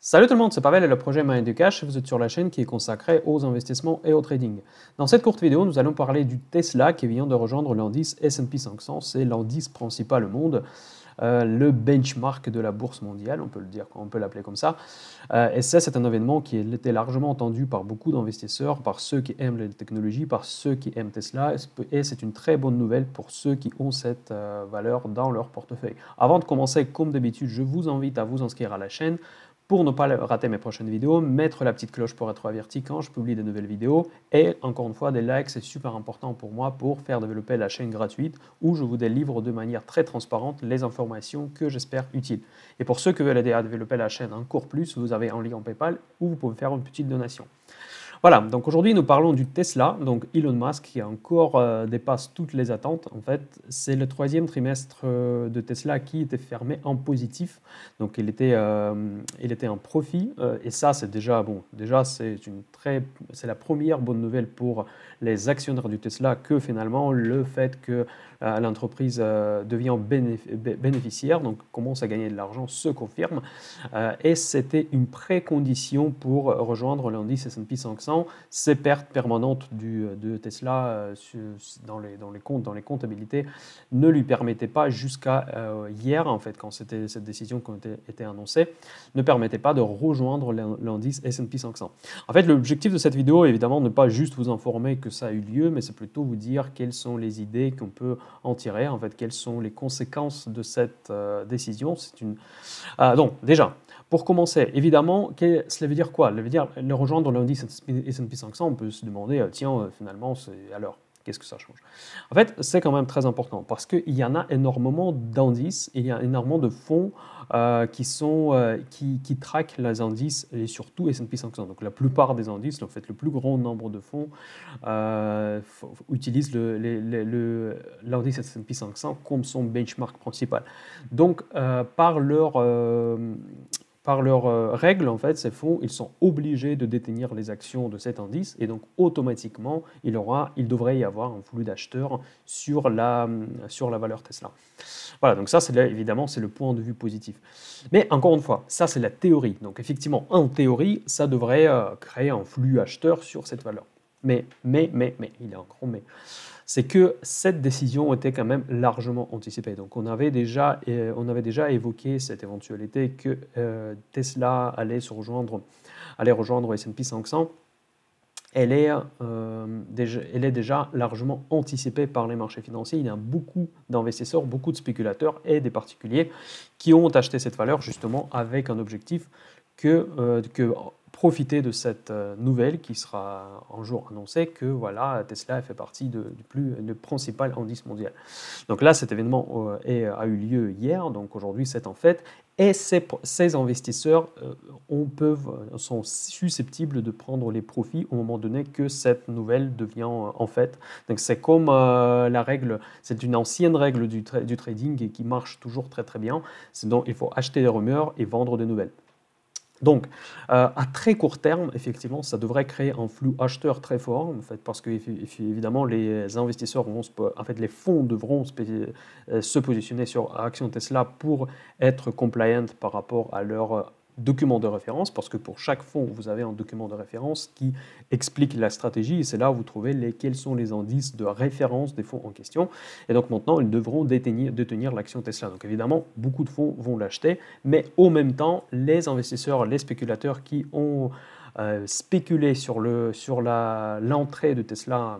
Salut tout le monde, c'est Pavel et le projet Mind du Cash. Vous êtes sur la chaîne qui est consacrée aux investissements et au trading. Dans cette courte vidéo, nous allons parler du Tesla qui vient de rejoindre l'indice S&P 500. C'est l'indice principal au monde, le benchmark de la bourse mondiale, on peut le dire, on peut l'appeler comme ça. Et ça, c'est un événement qui était largement entendu par beaucoup d'investisseurs, par ceux qui aiment les technologies, par ceux qui aiment Tesla. Et c'est une très bonne nouvelle pour ceux qui ont cette valeur dans leur portefeuille. Avant de commencer, comme d'habitude, je vous invite à vous inscrire à la chaîne pour ne pas rater mes prochaines vidéos, mettre la petite cloche pour être averti quand je publie de nouvelles vidéos. Et encore une fois, des likes, c'est super important pour moi pour faire développer la chaîne gratuite où je vous délivre de manière très transparente les informations que j'espère utiles. Et pour ceux qui veulent aider à développer la chaîne encore plus, vous avez un lien PayPal où vous pouvez faire une petite donation. Voilà, donc aujourd'hui nous parlons du Tesla, donc Elon Musk qui encore dépasse toutes les attentes. En fait, c'est le troisième trimestre de Tesla qui était fermé en positif, donc il était en profit et ça c'est déjà bon. Déjà c'est la première bonne nouvelle pour les actionnaires du Tesla que finalement le fait que l'entreprise devient bénéficiaire, donc commence à gagner de l'argent, se confirme et c'était une précondition pour rejoindre l'indice S&P 500. Ces pertes permanentes de Tesla dans les comptabilités ne lui permettaient pas jusqu'à hier, en fait, quand c'était cette décision qui a été annoncée, ne permettait pas de rejoindre l'indice S&P 500. En fait, l'objectif de cette vidéo est évidemment ne pas juste vous informer que ça a eu lieu, mais c'est plutôt vous dire quelles sont les idées qu'on peut en tirer, en fait, quelles sont les conséquences de cette décision. Donc, déjà, pour commencer, évidemment, cela veut dire quoi? Cela veut dire le rejoindre l'indice S&P 500, on peut se demander, tiens, finalement, alors, qu'est-ce que ça change? En fait, c'est quand même très important parce qu'il y en a énormément d'indices, il y a énormément de fonds qui traquent les indices et surtout S&P 500. Donc la plupart des indices, en fait, le plus grand nombre de fonds utilisent l'indice S&P 500 comme son benchmark principal. Donc par leurs règles, en fait, ces fonds, ils sont obligés de détenir les actions de cet indice et donc automatiquement, il devrait y avoir un flux d'acheteurs sur la valeur Tesla. Voilà, donc ça, évidemment, c'est le point de vue positif. Mais encore une fois, ça, c'est la théorie. Donc effectivement, en théorie, ça devrait créer un flux acheteur sur cette valeur. Mais, il y a un grand mais. C'est que cette décision était quand même largement anticipée. Donc on avait déjà évoqué cette éventualité que Tesla allait rejoindre S&P 500. Elle est déjà largement anticipée par les marchés financiers. Il y a beaucoup d'investisseurs, beaucoup de spéculateurs et des particuliers qui ont acheté cette valeur justement avec un objectif que profiter de cette nouvelle qui sera un jour annoncée que voilà, Tesla fait partie du principal indice mondial. Donc là, cet événement a eu lieu hier, donc aujourd'hui c'est en fait, et ces investisseurs sont susceptibles de prendre les profits au moment donné que cette nouvelle devient en fait. Donc c'est comme la règle, c'est une ancienne règle du trading et qui marche toujours très très bien, c'est donc il faut acheter des rumeurs et vendre des nouvelles. Donc, à très court terme, effectivement, ça devrait créer un flux acheteur très fort, en fait, parce que évidemment, les investisseurs les fonds devront se positionner sur actions Tesla pour être compliant par rapport à leur document de référence, parce que pour chaque fonds, vous avez un document de référence qui explique la stratégie, et c'est là où vous trouvez quels sont les indices de référence des fonds en question. Et donc maintenant, ils devront détenir l'action Tesla. Donc évidemment, beaucoup de fonds vont l'acheter, mais au même temps, les investisseurs, les spéculateurs qui ont spéculé sur l'entrée de Tesla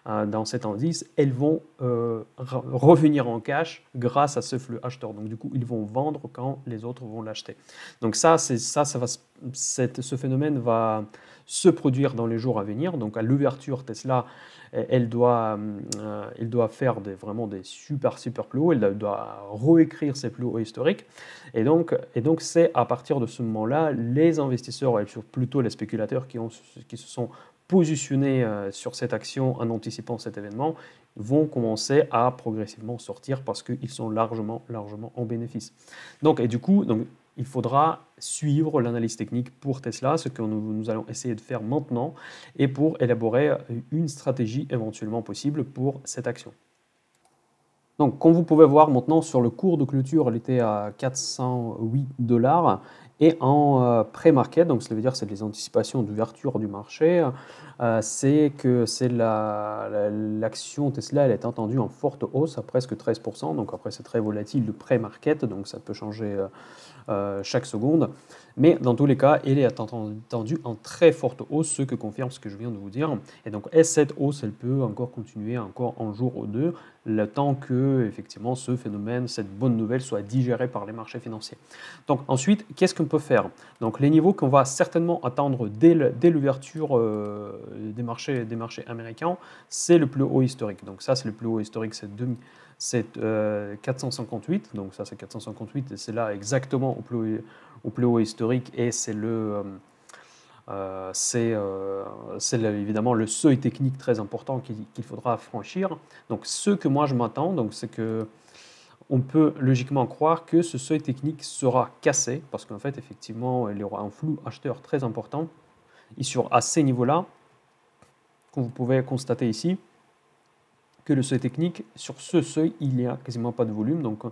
dans cet indice, elles vont revenir en cash grâce à ce flux acheteur. Donc du coup, ils vont vendre quand les autres vont l'acheter. Donc ce phénomène va se produire dans les jours à venir. Donc à l'ouverture, Tesla, elle doit faire vraiment des super plus hauts, elle doit réécrire ses plus hauts historiques. Et donc c'est à partir de ce moment-là, les investisseurs, et plutôt les spéculateurs qui se sont positionnés sur cette action en anticipant cet événement, vont commencer à progressivement sortir parce qu'ils sont largement en bénéfice. Donc, et du coup, il faudra suivre l'analyse technique pour Tesla, ce que nous allons essayer de faire maintenant, et pour élaborer une stratégie éventuellement possible pour cette action. Donc, comme vous pouvez voir maintenant sur le cours de clôture, elle était à 408 $. Et en pré-market, donc ça veut dire que c'est les anticipations d'ouverture du marché, c'est que l'action Tesla, elle est entendue en forte hausse à presque 13%, donc après c'est très volatile le pré-market, donc ça peut changer chaque seconde. Mais dans tous les cas, elle est attendue en très forte hausse, ce que confirme ce que je viens de vous dire. Et donc, cette hausse, elle peut encore continuer encore un jour ou deux, le temps que, effectivement, ce phénomène, cette bonne nouvelle soit digérée par les marchés financiers. Donc, ensuite, qu'est-ce qu'on peut faire? Donc, les niveaux qu'on va certainement attendre dès l'ouverture des marchés américains, c'est le plus haut historique. Donc, ça, c'est le plus haut historique, c'est 458, donc ça c'est 458 et c'est là exactement au plus haut historique et c'est évidemment le seuil technique très important qu'il faudra franchir. Donc ce que moi je m'attends, c'est que on peut logiquement croire que ce seuil technique sera cassé parce qu'en fait effectivement il y aura un flou acheteur très important et à ces niveaux-là, comme vous pouvez constater ici, que le seuil technique, sur ce seuil, il n'y a quasiment pas de volume. Donc,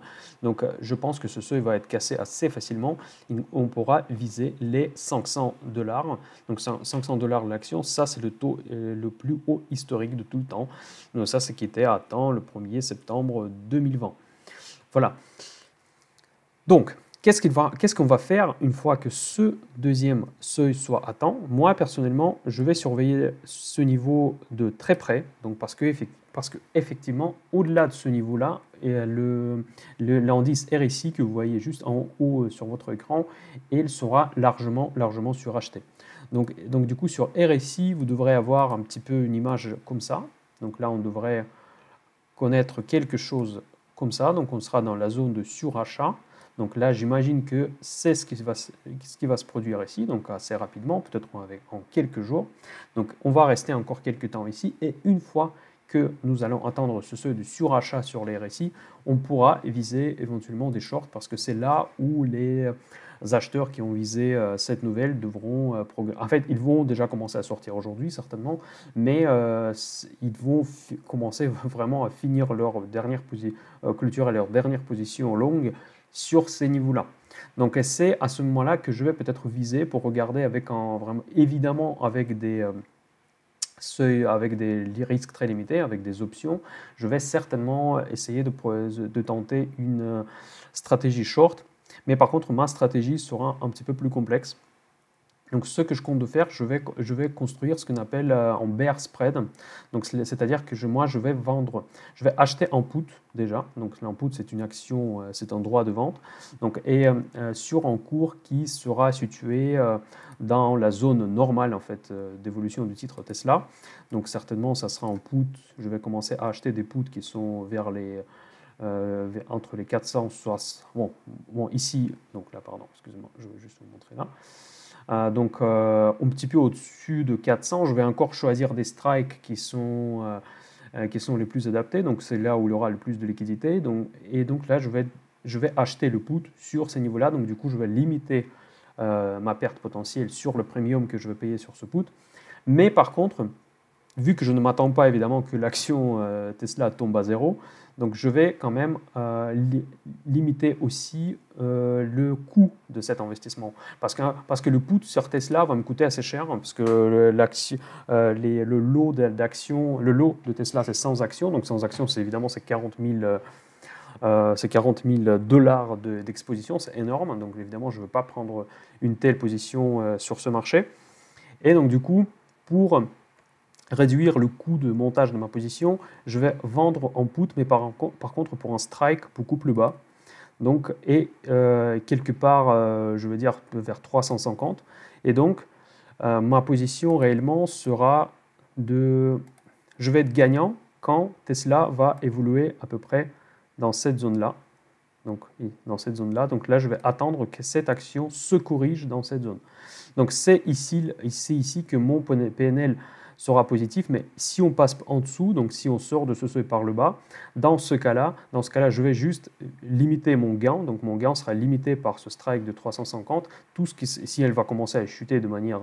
je pense que ce seuil va être cassé assez facilement. On pourra viser les 500 $. Donc, 500 $ l'action, ça, c'est le taux le plus haut historique de tout le temps. Donc, ça, c'est qui était à temps le 1er septembre 2020. Voilà. Donc, qu'est-ce qu'on va faire une fois que ce deuxième seuil soit atteint? Moi, personnellement, je vais surveiller ce niveau de très près, donc parce que effectivement, au-delà de ce niveau-là, l'indice RSI que vous voyez juste en haut sur votre écran, il sera largement suracheté. Donc, du coup, sur RSI, vous devrez avoir un petit peu une image comme ça. Donc là, on devrait connaître quelque chose comme ça. Donc, on sera dans la zone de surachat. Donc là, j'imagine que c'est ce qui va se produire ici, donc assez rapidement, peut-être en quelques jours. Donc on va rester encore quelques temps ici, et une fois que nous allons atteindre ce seuil de surachat sur les RSI, on pourra viser éventuellement des shorts, parce que c'est là où les acheteurs qui ont visé cette nouvelle devront en fait, ils vont déjà commencer à sortir aujourd'hui, certainement, mais ils vont commencer vraiment à finir leur dernière clôture et leur dernière position longue sur ces niveaux-là. Donc c'est à ce moment-là que je vais peut-être viser pour regarder évidemment avec des risques très limités, avec des options. Je vais certainement essayer de tenter une stratégie short, mais par contre ma stratégie sera un petit peu plus complexe. Donc ce que je compte faire, je vais construire ce qu'on appelle en bear spread. Donc c'est-à-dire que je vais acheter en put déjà. Donc en put c'est une action, c'est un droit de vente. Donc sur un cours qui sera situé dans la zone normale en fait d'évolution du titre Tesla. Donc certainement ça sera en put. Je vais commencer à acheter des puts qui sont vers entre les 460. Bon ici, donc là pardon, excusez-moi, je vais juste vous montrer là. Donc un petit peu au-dessus de 400, je vais encore choisir des strikes qui sont les plus adaptés. Donc c'est là où il y aura le plus de liquidité. Donc là, je vais acheter le put sur ces niveaux-là. Donc du coup, je vais limiter ma perte potentielle sur le premium que je vais payer sur ce put. Mais par contre, vu que je ne m'attends pas évidemment que l'action Tesla tombe à zéro, donc je vais quand même limiter aussi le coût de cet investissement. Parce que le put sur Tesla va me coûter assez cher, hein, parce que le lot d'actions, le lot de Tesla c'est 100 actions, donc 100 actions c'est évidemment 40 000 $ d'exposition, c'est énorme, donc évidemment je ne veux pas prendre une telle position sur ce marché. Et donc du coup, pour réduire le coût de montage de ma position, je vais vendre en put, mais par contre pour un strike beaucoup plus bas. Donc, quelque part, je veux dire vers 350. Et donc, ma position réellement sera je vais être gagnant quand Tesla va évoluer à peu près dans cette zone-là. Donc, dans cette zone-là. Donc là, je vais attendre que cette action se corrige dans cette zone. Donc, c'est ici que mon PNL sera positif, mais si on passe en dessous, donc si on sort de ce seuil par le bas, dans ce cas-là, je vais juste limiter mon gain, donc mon gain sera limité par ce strike de 350, si elle va commencer à chuter de manière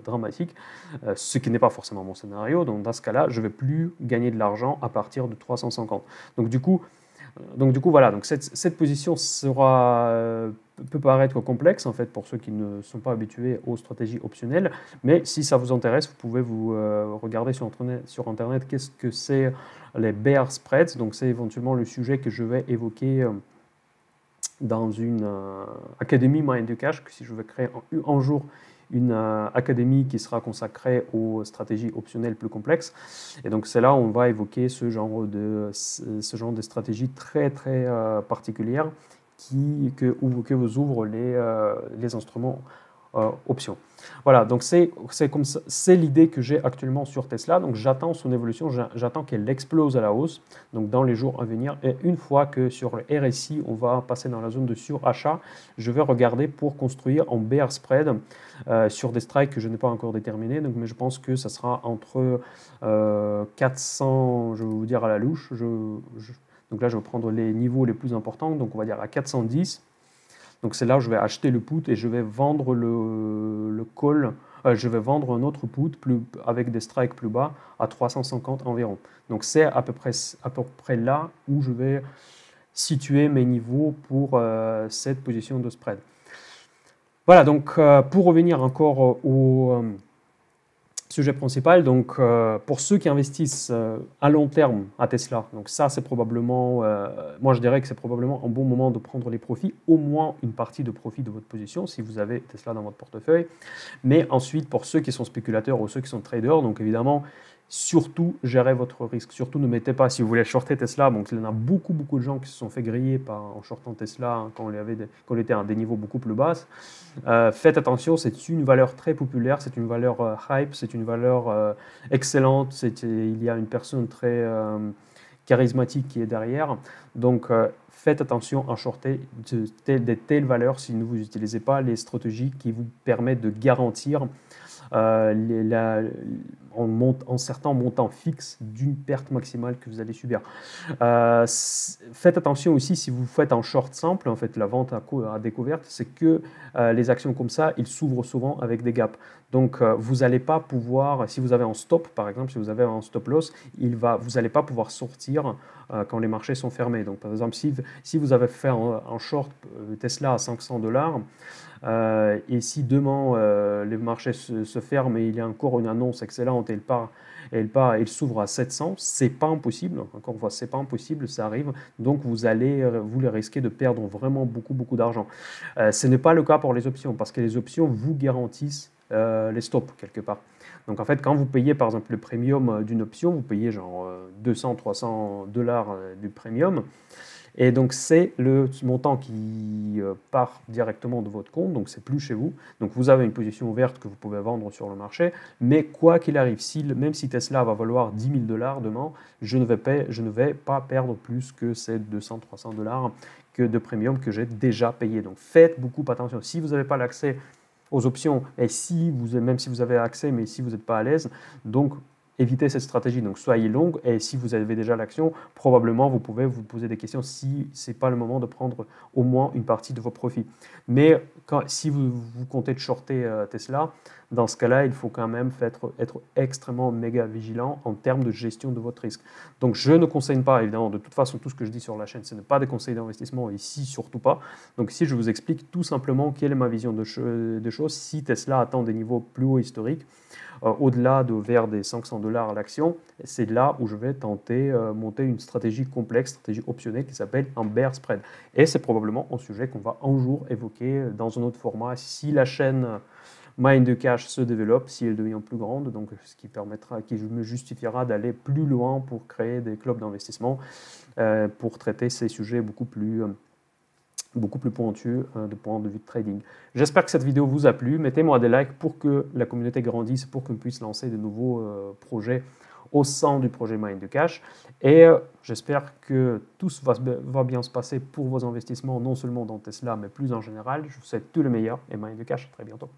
dramatique, ce qui n'est pas forcément mon scénario, donc dans ce cas-là, je ne vais plus gagner de l'argent à partir de 350. Donc du coup, Donc du coup, voilà, donc cette position peut paraître complexe en fait pour ceux qui ne sont pas habitués aux stratégies optionnelles, mais si ça vous intéresse, vous pouvez vous regarder sur Internet qu'est-ce que c'est les bear spreads. Donc c'est éventuellement le sujet que je vais évoquer dans une académie Mind the Cash, que si je vais créer un jour une académie qui sera consacrée aux stratégies optionnelles plus complexes. Et donc c'est là où on va évoquer ce genre de stratégies très très particulières que vous ouvrent les instruments options. Voilà, donc c'est l'idée que j'ai actuellement sur Tesla. Donc j'attends son évolution, j'attends qu'elle explose à la hausse, donc dans les jours à venir. Et une fois que sur le RSI, on va passer dans la zone de surachat, je vais regarder pour construire en bear spread sur des strikes que je n'ai pas encore déterminés. Donc, mais je pense que ça sera entre 400, je vais vous dire à la louche. Donc là, je vais prendre les niveaux les plus importants. Donc on va dire à 410. Donc c'est là où je vais acheter le put et je vais vendre le call. Je vais vendre un autre put avec des strikes plus bas à 350 environ. Donc c'est à peu près là où je vais situer mes niveaux pour cette position de spread. Voilà, donc pour revenir encore au sujet principal, donc pour ceux qui investissent à long terme à Tesla, donc ça c'est probablement, moi je dirais que c'est probablement un bon moment de prendre les profits, au moins une partie de profit de votre position si vous avez Tesla dans votre portefeuille. Mais ensuite pour ceux qui sont spéculateurs ou ceux qui sont traders, donc évidemment surtout gérez votre risque, surtout ne mettez pas, si vous voulez shorter Tesla, donc il y en a beaucoup de gens qui se sont fait griller en shortant Tesla hein, quand on était à des niveaux beaucoup plus bas. Faites attention, c'est une valeur très populaire, c'est une valeur hype, c'est une valeur excellente, il y a une personne très charismatique qui est derrière, donc faites attention à shorter de telles valeurs si vous n'utilisez pas les stratégies qui vous permettent de garantir en certains montants fixes d'une perte maximale que vous allez subir. Faites attention aussi si vous faites un short simple, en fait la vente à découverte, c'est que les actions comme ça, ils s'ouvrent souvent avec des gaps. Donc vous n'allez pas pouvoir, si vous avez un stop par exemple, si vous avez un stop loss, vous n'allez pas pouvoir sortir quand les marchés sont fermés. Donc par exemple, si vous avez fait un short Tesla à $500, et si demain les marchés se ferment et il y a encore une annonce excellente et il s'ouvre à 700, c'est pas impossible, encore une fois, c'est pas impossible, ça arrive, donc vous risquez de perdre vraiment beaucoup d'argent. Ce n'est pas le cas pour les options, parce que les options vous garantissent les stops quelque part. Donc en fait, quand vous payez par exemple le premium d'une option, vous payez genre 200-300 $ du premium. Et donc, c'est le montant qui part directement de votre compte, donc c'est plus chez vous. Donc, vous avez une position ouverte que vous pouvez vendre sur le marché, mais quoi qu'il arrive, même si Tesla va valoir 10 000 $ demain, je ne vais pas perdre plus que ces 200-300 $ de premium que j'ai déjà payé. Donc, faites beaucoup attention. Si vous n'avez pas l'accès aux options, et même si vous avez accès, mais si vous n'êtes pas à l'aise, donc évitez cette stratégie. Donc soyez longue et si vous avez déjà l'action, probablement vous pouvez vous poser des questions si ce n'est pas le moment de prendre au moins une partie de vos profits. Mais si vous comptez de shorter Tesla, dans ce cas-là, il faut quand même être extrêmement méga vigilant en termes de gestion de votre risque. Donc je ne conseille pas, évidemment, de toute façon, tout ce que je dis sur la chaîne, ce n'est pas des conseils d'investissement, ici surtout pas. Donc ici, je vous explique tout simplement quelle est ma vision de choses. Si Tesla atteint des niveaux plus hauts historiques, au-delà vers des 500 $ l'action, c'est là où je vais tenter monter une stratégie complexe, stratégie optionnelle qui s'appelle un bear spread. Et c'est probablement un sujet qu'on va un jour évoquer dans un autre format si la chaîne Mind the Cash se développe, si elle devient plus grande, donc ce qui me justifiera d'aller plus loin pour créer des clubs d'investissement pour traiter ces sujets beaucoup plus pointu de point de vue de trading. J'espère que cette vidéo vous a plu. Mettez-moi des likes pour que la communauté grandisse, pour qu'on puisse lancer de nouveaux projets au sein du projet Mind the Cash. Et j'espère que tout va bien se passer pour vos investissements, non seulement dans Tesla, mais plus en général. Je vous souhaite tout le meilleur et Mind the Cash, à très bientôt.